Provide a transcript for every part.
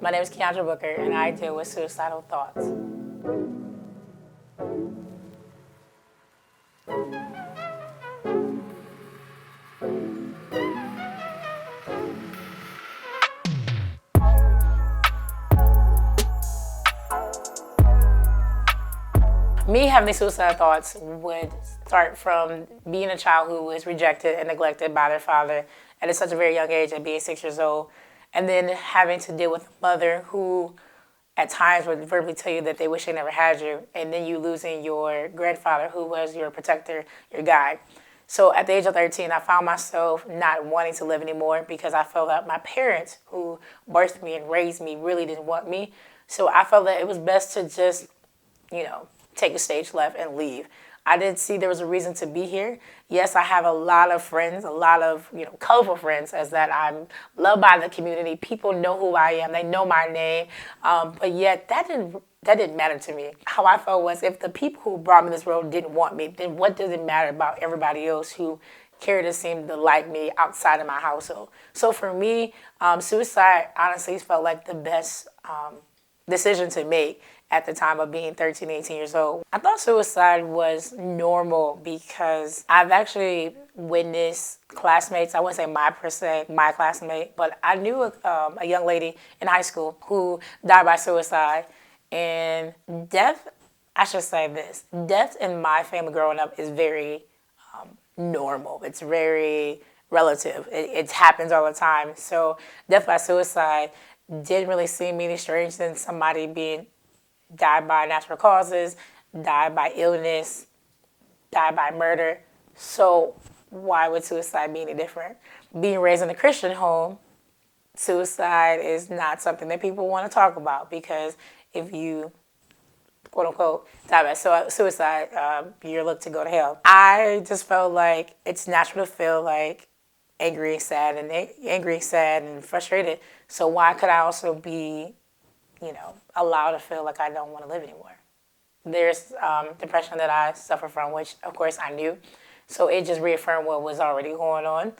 My name is Keandra Booker, and I deal with suicidal thoughts. Me having these suicidal thoughts would start from being a child who was rejected and neglected by their father at such a very young age, at being 6 years old, and then having to deal with a mother who at times would verbally tell you that they wish they never had you, and then you losing your grandfather who was your protector, your guide. So at the age of 13, I found myself not wanting to live anymore because I felt that my parents who birthed me and raised me really didn't want me. So I felt that it was best to just, take a stage left and leave. I did see there was a reason to be here. Yes, I have a lot of friends, a lot of colorful friends, as that I'm loved by the community. People know who I am. They know my name. But yet that didn't matter to me. How I felt was if the people who brought me this world didn't want me, then what does it matter about everybody else who cared to seem to like me outside of my household? So for me, suicide honestly felt like the best decision to make at the time of being 13, 18 years old. I thought suicide was normal because I've actually witnessed classmates, I wouldn't say my classmate, but I knew a young lady in high school who died by suicide. And death, I should say this, death in my family growing up is very normal. It's very relative. It happens all the time. So death by suicide didn't really seem any strange than somebody being died by natural causes, died by illness, died by murder. So why would suicide be any different? Being raised in a Christian home, suicide is not something that people want to talk about because if you, quote unquote, die by suicide, you're looked to go to hell. I just felt like it's natural to feel like angry, sad, and frustrated. So why could I also be allowed to feel like I don't want to live anymore? There's depression that I suffer from, which of course I knew. So it just reaffirmed what was already going on.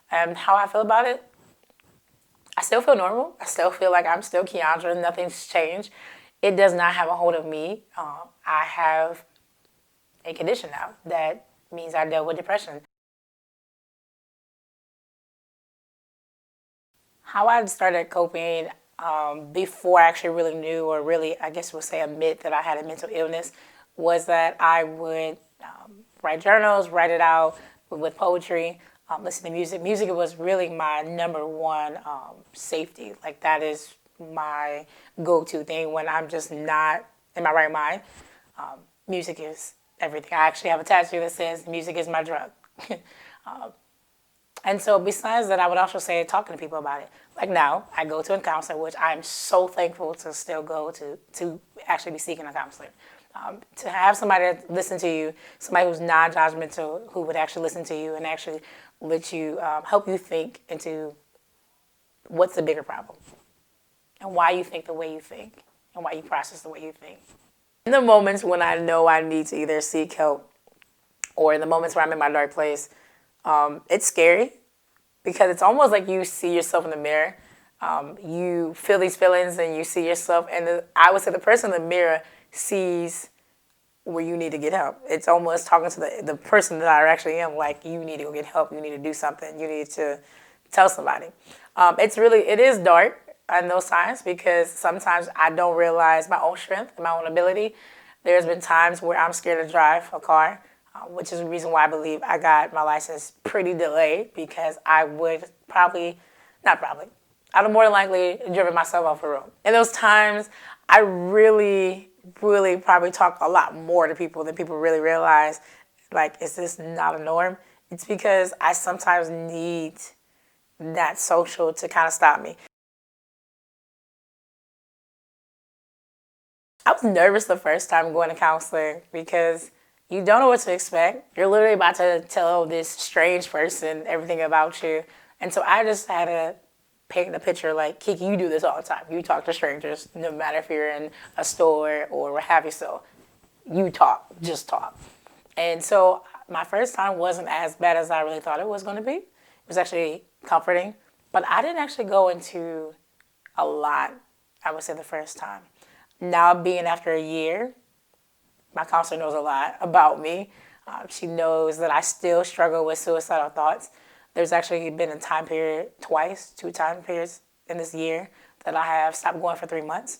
And how I feel about it, I still feel normal. I still feel like I'm still Keandra. Nothing's changed. It does not have a hold of me. I have a condition now that means I dealt with depression. How I started coping before I actually really knew or really, I guess we'll say, admit that I had a mental illness was that I would write journals, write it out with poetry, listen to music. Music was really my number one safety. Like that is my go-to thing when I'm just not in my right mind. Music is everything. I actually have a tattoo that says music is my drug. And so besides that, I would also say talking to people about it. Like now, I go to a counselor, which I'm so thankful to still go to actually be seeking a counselor. To have somebody that listen to you, somebody who's non-judgmental, who would actually listen to you and actually let you, help you think into what's the bigger problem and why you think the way you think and why you process the way you think. In the moments when I know I need to either seek help or in the moments where I'm in my dark place, it's scary because it's almost like you see yourself in the mirror. You feel these feelings and you see yourself. And I would say the person in the mirror sees where you need to get help. It's almost talking to the person that I actually am, like, you need to go get help. You need to do something. You need to tell somebody. It is dark in those times because sometimes I don't realize my own strength and my own ability. There's been times where I'm scared to drive a car, which is the reason why I believe I got my license pretty delayed because I would I'd have more than likely driven myself off the road. In those times, I really, really probably talk a lot more to people than people really realize. Like, is this not a norm? It's because I sometimes need that social to kind of stop me. I was nervous the first time going to counseling because you don't know what to expect. You're literally about to tell this strange person everything about you. And so I just had to paint the picture like, Kiki, you do this all the time. You talk to strangers, no matter if you're in a store or what have you. So you talk, just talk. And so my first time wasn't as bad as I really thought it was going to be. It was actually comforting. But I didn't actually go into a lot I would say the first time. Now, being after a year, my counselor knows a lot about me. She knows that I still struggle with suicidal thoughts. There's actually been a time period twice, two time periods in this year that I have stopped going for 3 months.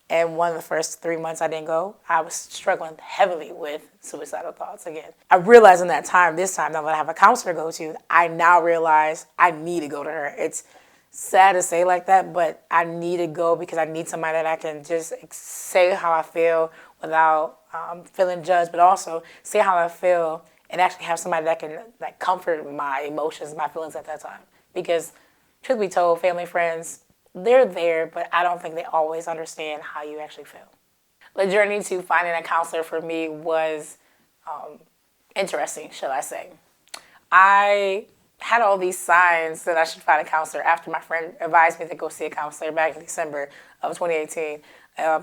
And one of the first 3 months I didn't go, I was struggling heavily with suicidal thoughts again. I realized in that time, this time, now that I have a counselor to go to, I now realize I need to go to her. It's sad to say like that, but I need to go because I need somebody that I can just say how I feel without feeling judged, but also say how I feel and actually have somebody that can like comfort my emotions, my feelings at that time. Because truth be told, family, friends, they're there, but I don't think they always understand how you actually feel. The journey to finding a counselor for me was interesting, shall I say. I had all these signs that I should find a counselor after my friend advised me to go see a counselor back in December of 2018.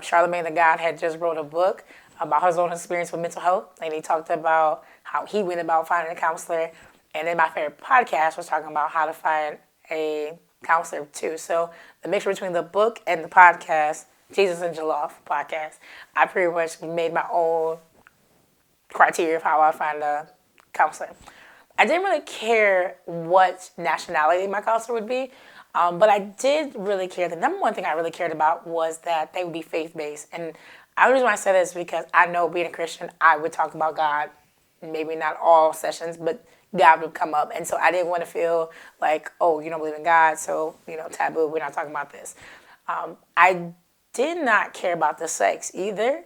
Charlemagne the God had just wrote a book about his own experience with mental health, and he talked about how he went about finding a counselor. And then my favorite podcast was talking about how to find a counselor too. So the mixture between the book and the podcast, Jesus and Jollof podcast, I pretty much made my own criteria of how I find a counselor. I didn't really care what nationality my counselor would be, but I did really care. The number one thing I really cared about was that they would be faith-based. And the reason why I say this is because I know being a Christian, I would talk about God, maybe not all sessions, but God would come up. And so I didn't want to feel like, oh, you don't believe in God, so, taboo, we're not talking about this. I did not care about the sex either.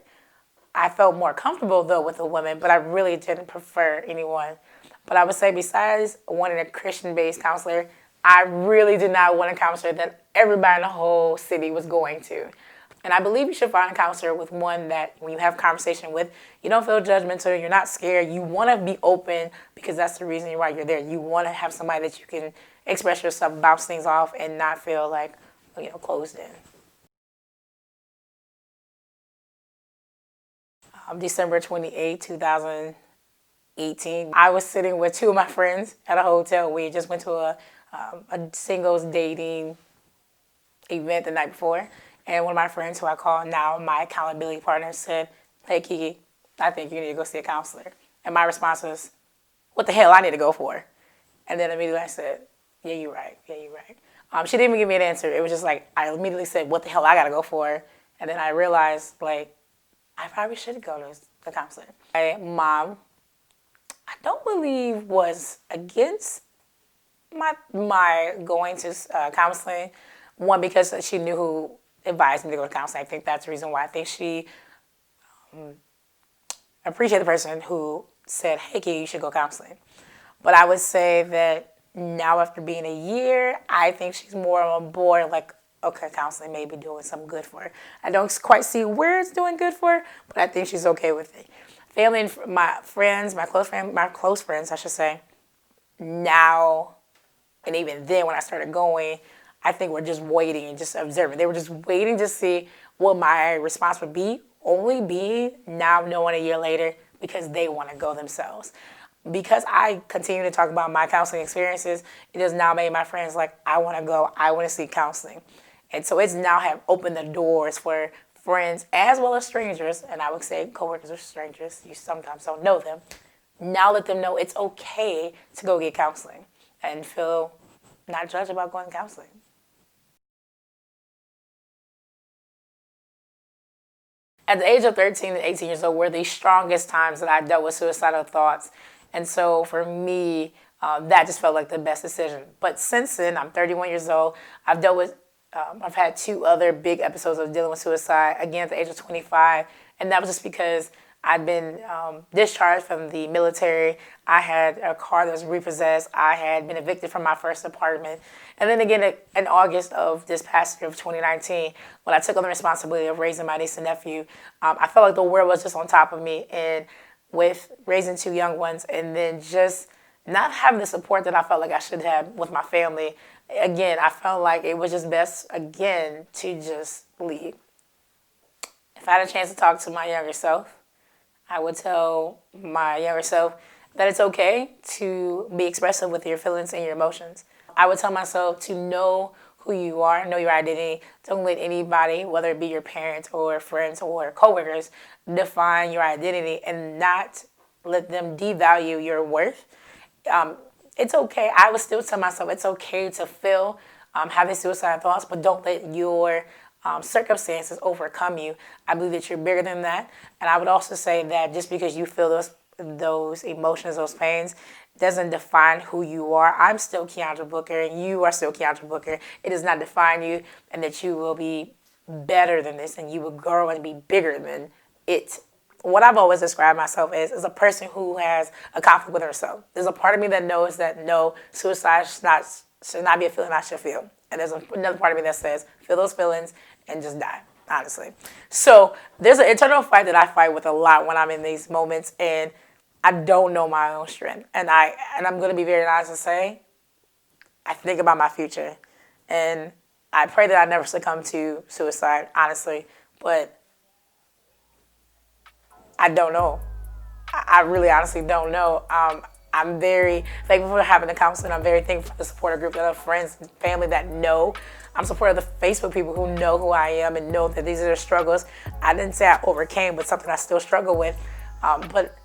I felt more comfortable, though, with a woman, but I really didn't prefer anyone. But I would say besides wanting a Christian-based counselor, I really did not want a counselor that everybody in the whole city was going to. And I believe you should find a counselor with one that when you have conversation with, you don't feel judgmental, you're not scared, you want to be open because that's the reason why you're there. You want to have somebody that you can express yourself, bounce things off, and not feel like, closed in. December 28, 2018, I was sitting with two of my friends at a hotel. We just went to a singles dating event the night before. And one of my friends who I call now my accountability partner said, hey, Kiki, I think you need to go see a counselor. And my response was, what the hell I need to go for? And then immediately I said, yeah, you're right. Yeah, you're right. She didn't even give me an answer. It was just like, I immediately said, what the hell I got to go for? And then I realized, like, I probably should go to the counselor. My mom, I don't believe was against my going to counseling. One, because she knew who advised me to go to counseling. I think that's the reason why. I think she appreciated the person who said, hey, Kiki, you should go counseling. But I would say that now after being a year, I think she's more on board, like, okay, counseling may be doing some good for her. I don't quite see where it's doing good for her, but I think she's okay with it. Family and my friends, my close friends, I should say, now, and even then when I started going, I think we're just waiting and just observing. They were just waiting to see what my response would be, only be now knowing a year later because they want to go themselves. Because I continue to talk about my counseling experiences, it has now made my friends like, I want to go, I want to seek counseling. And so it's now have opened the doors for friends as well as strangers, and I would say coworkers or strangers, you sometimes don't know them. Now let them know it's okay to go get counseling and feel not judged about going to counseling. At the age of 13 and 18 years old were the strongest times that I dealt with suicidal thoughts. And so for me, that just felt like the best decision. But since then, I'm 31 years old. I've had 2 other big episodes of dealing with suicide, again at the age of 25. And that was just because I'd been discharged from the military. I had a car that was repossessed. I had been evicted from my first apartment. And then again, in August of this past year of 2019, when I took on the responsibility of raising my niece and nephew, I felt like the world was just on top of me. And with raising 2 young ones and then just not having the support that I felt like I should have with my family, again, I felt like it was just best, again, to just leave. If I had a chance to talk to my younger self, I would tell my younger self that it's okay to be expressive with your feelings and your emotions. I would tell myself to know who you are, know your identity. Don't let anybody, whether it be your parents or friends or coworkers, define your identity and not let them devalue your worth. It's okay. I would still tell myself it's okay to feel having suicidal thoughts, but don't let your circumstances overcome you. I believe that you're bigger than that. And I would also say that just because you feel those emotions, those pains, doesn't define who you are. I'm still Keandra Booker, and you are still Keandra Booker. It does not define you, and that you will be better than this, and you will grow and be bigger than it. What I've always described myself as is a person who has a conflict with herself. There's a part of me that knows that no, suicide should not be a feeling I should feel. And there's another part of me that says, feel those feelings and just die, honestly. So there's an internal fight that I fight with a lot when I'm in these moments, and I don't know my own strength. And I'm going to be very honest and say, I think about my future. And I pray that I never succumb to suicide, honestly. But I don't know. I really honestly don't know. I'm very thankful for having the counseling. I'm very thankful for the supporter group, of friends, family that know. I'm supportive of the Facebook people who know who I am and know that these are their struggles. I didn't say I overcame, but something I still struggle with. But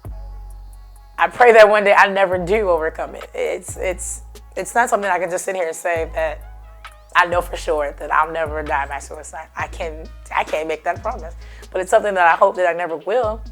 I pray that one day I never do overcome it. It's not something I can just sit here and say that I know for sure that I'll never die by suicide. I can't make that promise. But it's something that I hope that I never will.